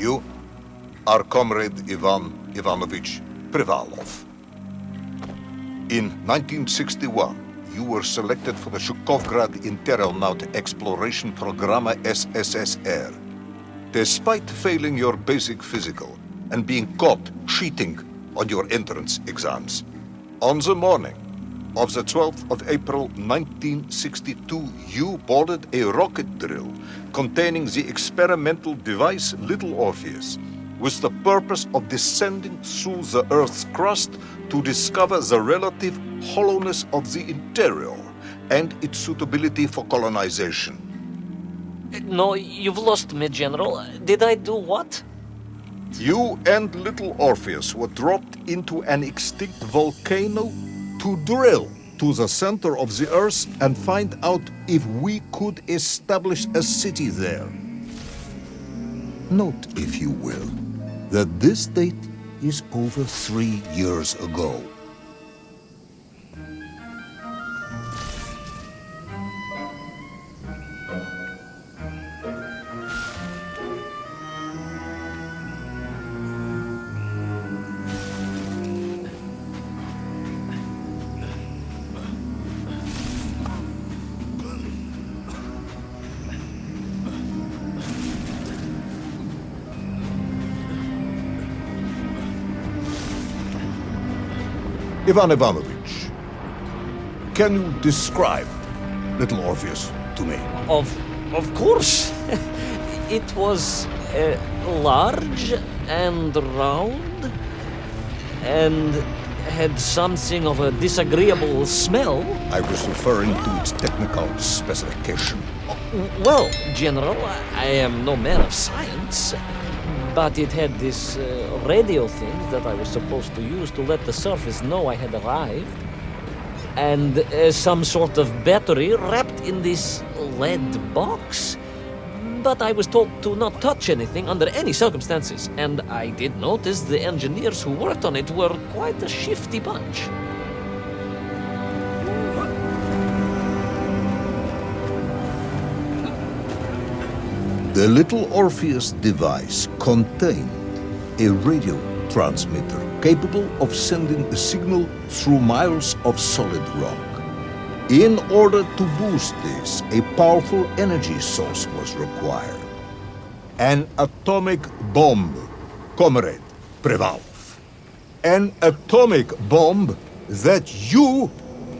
You are Comrade Ivan Ivanovich Privalov. In 1961, you were selected for the Shukovgrad Interonaut Exploration Programma SSSR. Despite failing your basic physical and being caught cheating on your entrance exams, on the morning of the 12th of April 1962, you boarded a rocket drill containing the experimental device Little Orpheus, with the purpose of descending through the Earth's crust to discover the relative hollowness of the interior and its suitability for colonization. No, you've lost me, General. Did I do what? You and Little Orpheus were dropped into an extinct volcano to drill to the center of the Earth and find out if we could establish a city there. Note, if you will, that this date is over 3 years ago. Ivan Ivanovich, can you describe Little Orpheus to me? Of course. It was large and round and had something of a disagreeable smell. I was referring to its technical specification. Well, General, I am no man of science, but it had this radio thing that I was supposed to use to let the surface know I had arrived. And some sort of battery wrapped in this lead box. But I was told to not touch anything under any circumstances. And I did notice the engineers who worked on it were quite a shifty bunch. The Little Orpheus device contained a radio transmitter capable of sending a signal through miles of solid rock. In order to boost this, a powerful energy source was required. An atomic bomb, Comrade Privalov. An atomic bomb that you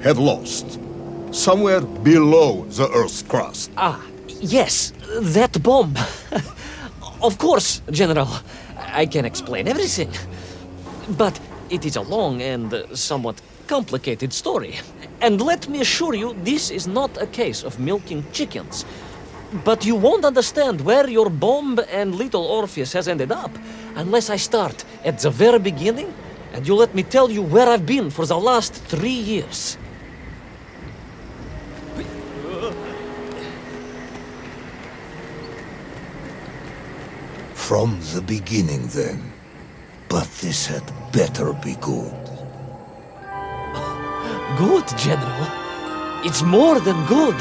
have lost somewhere below the Earth's crust. Yes, that bomb. Of course, General. I can explain everything. But it is a long and somewhat complicated story. And let me assure you, this is not a case of milking chickens. But you won't understand where your bomb and Little Orpheus has ended up unless I start at the very beginning and you let me tell you where I've been for the last 3 years. From the beginning, then. But this had better be good. Good, General. It's more than good.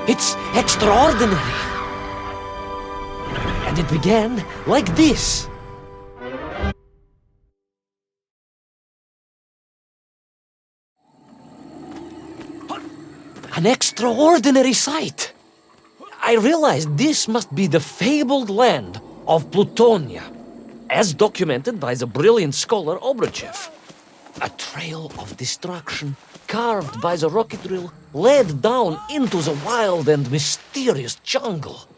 It's extraordinary. And it began like this. An extraordinary sight. I realized this must be the fabled land of Plutonia, as documented by the brilliant scholar Obruchev. A trail of destruction carved by the rocket drill led down into the wild and mysterious jungle.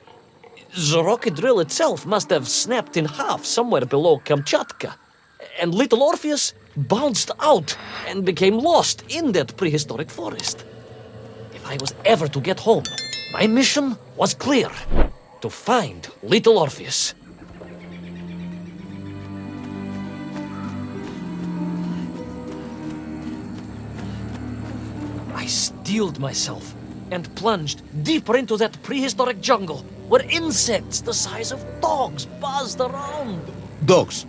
The rocket drill itself must have snapped in half somewhere below Kamchatka, and Little Orpheus bounced out and became lost in that prehistoric forest. If I was ever to get home, my mission was clear: to find Little Orpheus. I steeled myself and plunged deeper into that prehistoric jungle where insects the size of dogs buzzed around. Dogs?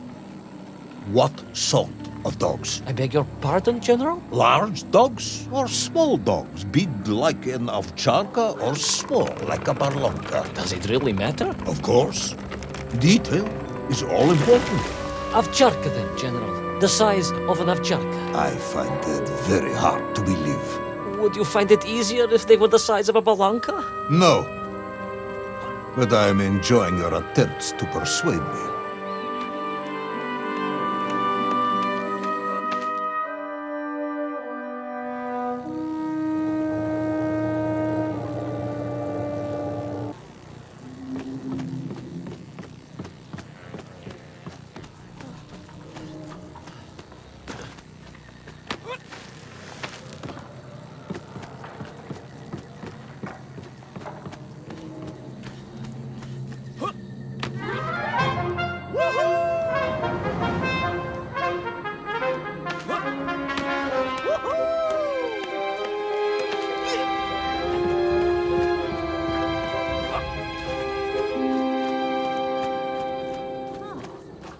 What sort of dogs? I beg your pardon, General? Large dogs or small dogs? Big like an ovcharka or small like a barlonka? Does it really matter? Of course. Detail is all important. Avcharka then, General. The size of an avcharka. I find that very hard to believe. Would you find it easier if they were the size of a balanka? No. But I am enjoying your attempts to persuade me.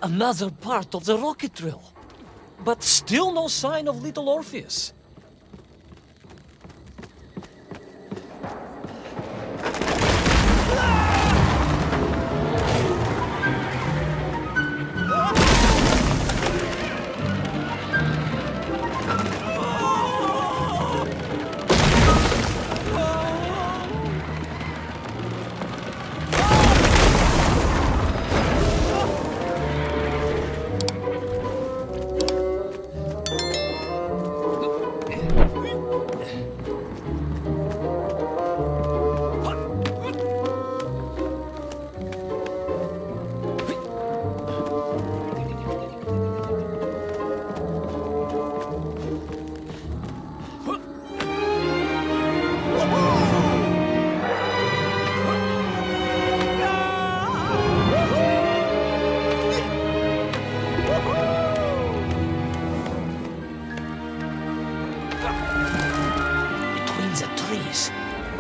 Another part of the rocket drill. But still no sign of little Orpheus.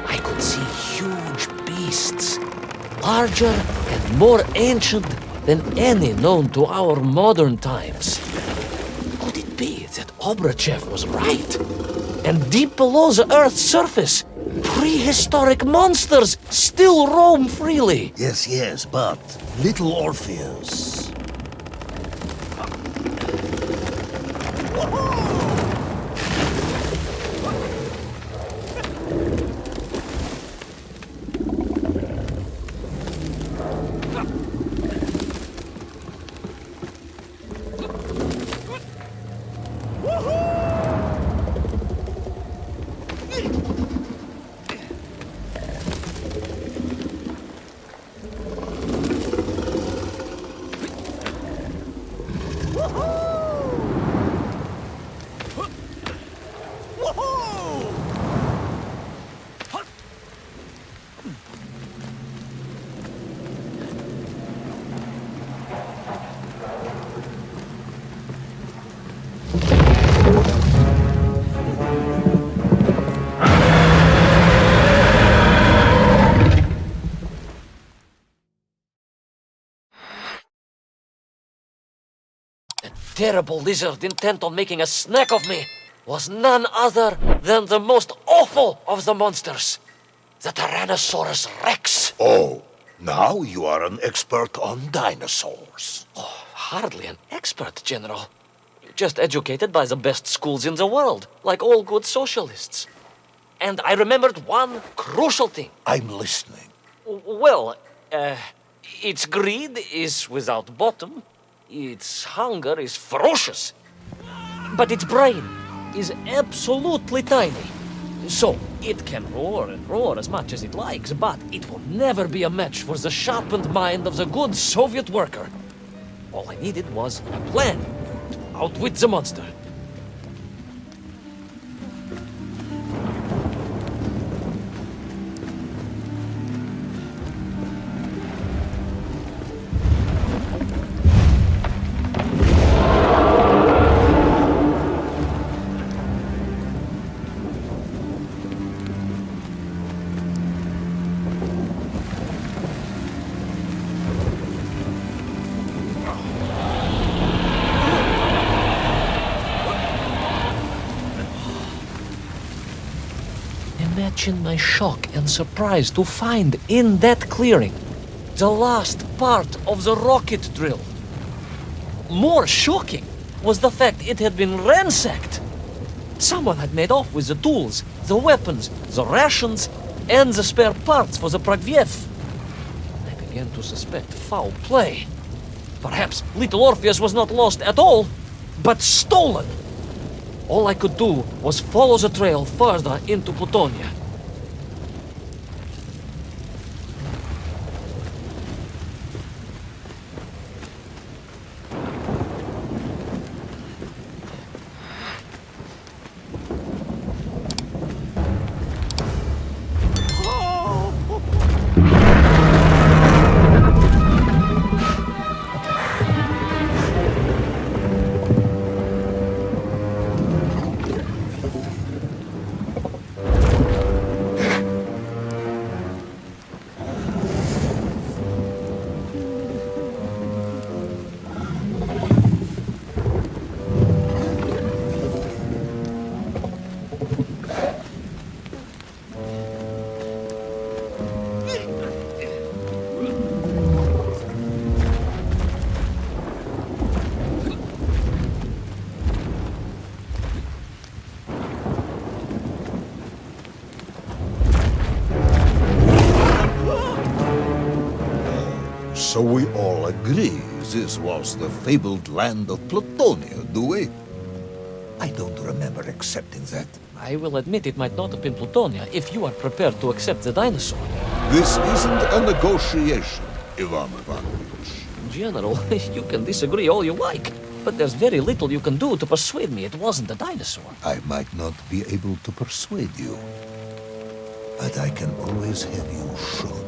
I could see huge beasts, larger and more ancient than any known to our modern times. Could it be that Obrochev was right? And deep below the Earth's surface, prehistoric monsters still roam freely? Yes, but little Orpheus. Terrible lizard intent on making a snack of me was none other than the most awful of the monsters, the Tyrannosaurus Rex. Oh, now you are an expert on dinosaurs. Oh, hardly an expert, General. Just educated by the best schools in the world, like all good socialists. And I remembered one crucial thing. I'm listening. Well, its greed is without bottom. Its hunger is ferocious, but its brain is absolutely tiny. So, it can roar and roar as much as it likes, but it will never be a match for the sharpened mind of the good Soviet worker. All I needed was a plan to outwit the monster. Imagine my shock and surprise to find in that clearing the last part of the rocket drill. More shocking was the fact it had been ransacked. Someone had made off with the tools, the weapons, the rations, and the spare parts for the Pragviev. I began to suspect foul play. Perhaps little Orpheus was not lost at all, but stolen. All I could do was follow the trail further into Plutonia. So we all agree this was the fabled land of Plutonia, do we? I don't remember accepting that. I will admit it might not have been Plutonia if you are prepared to accept the dinosaur. This isn't a negotiation, Ivan Ivanovich. General, you can disagree all you like, but there's very little you can do to persuade me it wasn't a dinosaur. I might not be able to persuade you, but I can always have you shoot.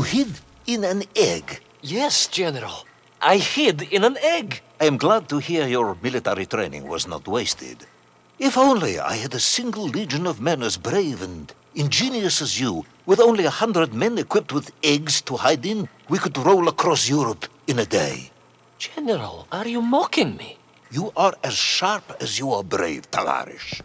hid in an egg. Yes, General. I hid in an egg. I am glad to hear your military training was not wasted. If only I had a single legion of men as brave and ingenious as you, with only 100 men equipped with eggs to hide in, we could roll across Europe in a day. General, are you mocking me? You are as sharp as you are brave, Tavarish.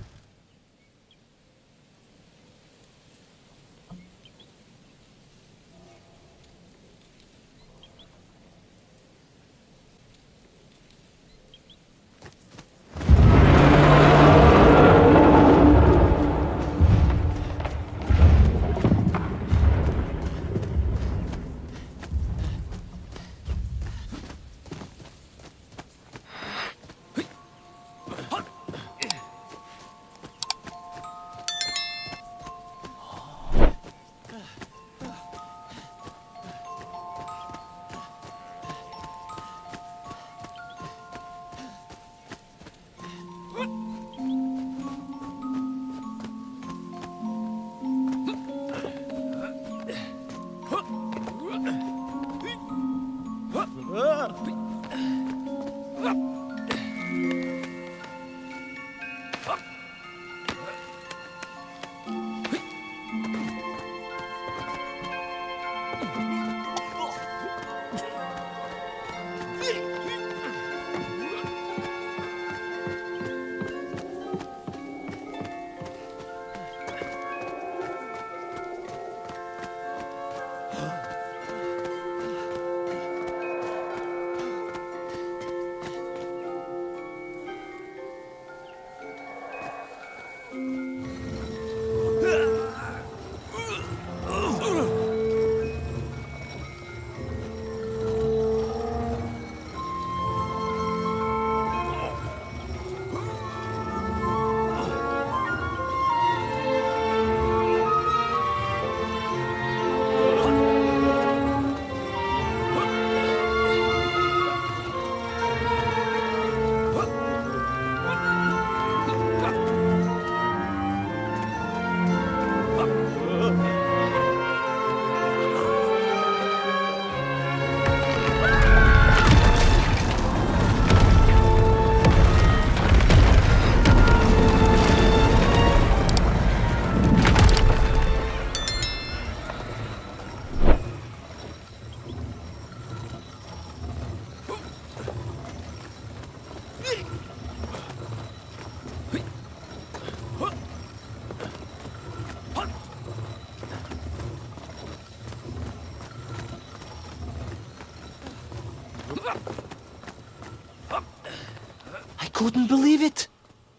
I couldn't believe it.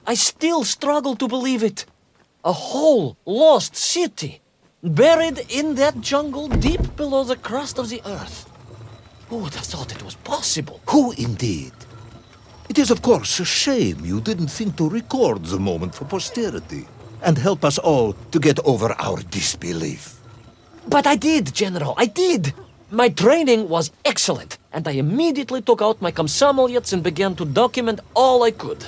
I still struggle to believe it. A whole lost city, buried in that jungle deep below the crust of the earth. Who would have thought it was possible? Who indeed? It is, of course, a shame you didn't think to record the moment for posterity and help us all to get over our disbelief. But I did, General, I did. My training was excellent, and I immediately took out my комсомолец and began to document all I could.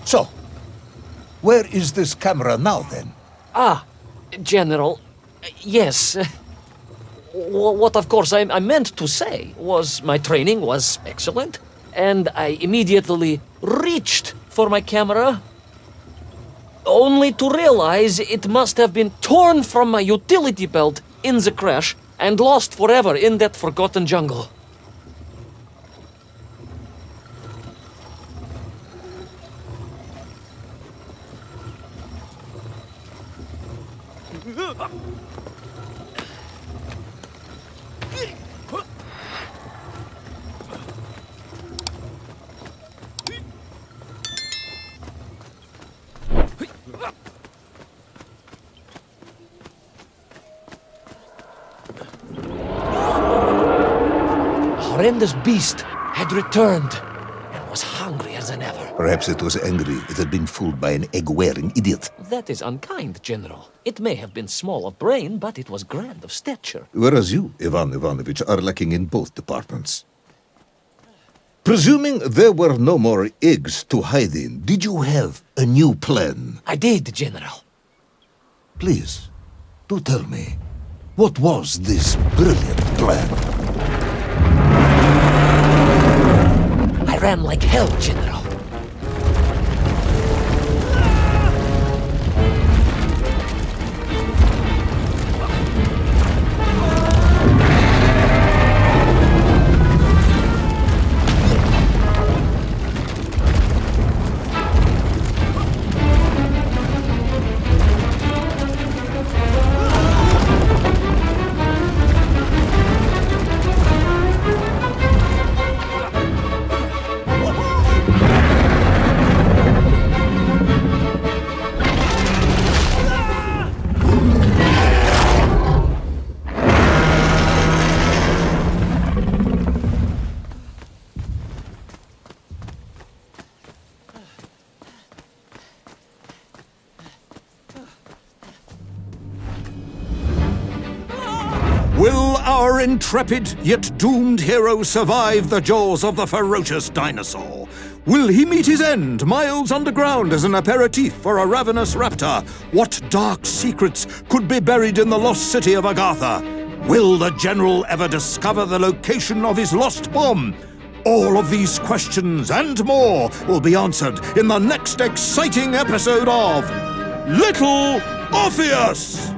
So, where is this camera now, then? General, yes. What, of course, I meant to say was my training was excellent, and I immediately reached for my camera, only to realize it must have been torn from my utility belt in the crash and lost forever in that forgotten jungle. Horrendous beast had returned and was hungrier than ever. Perhaps it was angry it had been fooled by an egg-wearing idiot. That is unkind, General. It may have been small of brain, but it was grand of stature. Whereas you, Ivan Ivanovich, are lacking in both departments. Presuming there were no more eggs to hide in, did you have a new plan? I did, General. Please, do tell me, what was this brilliant plan? I ran like hell, General. Will our intrepid yet doomed hero survive the jaws of the ferocious dinosaur? Will he meet his end miles underground as an aperitif for a ravenous raptor? What dark secrets could be buried in the lost city of Agatha? Will the general ever discover the location of his lost bomb? All of these questions and more will be answered in the next exciting episode of Little Orpheus!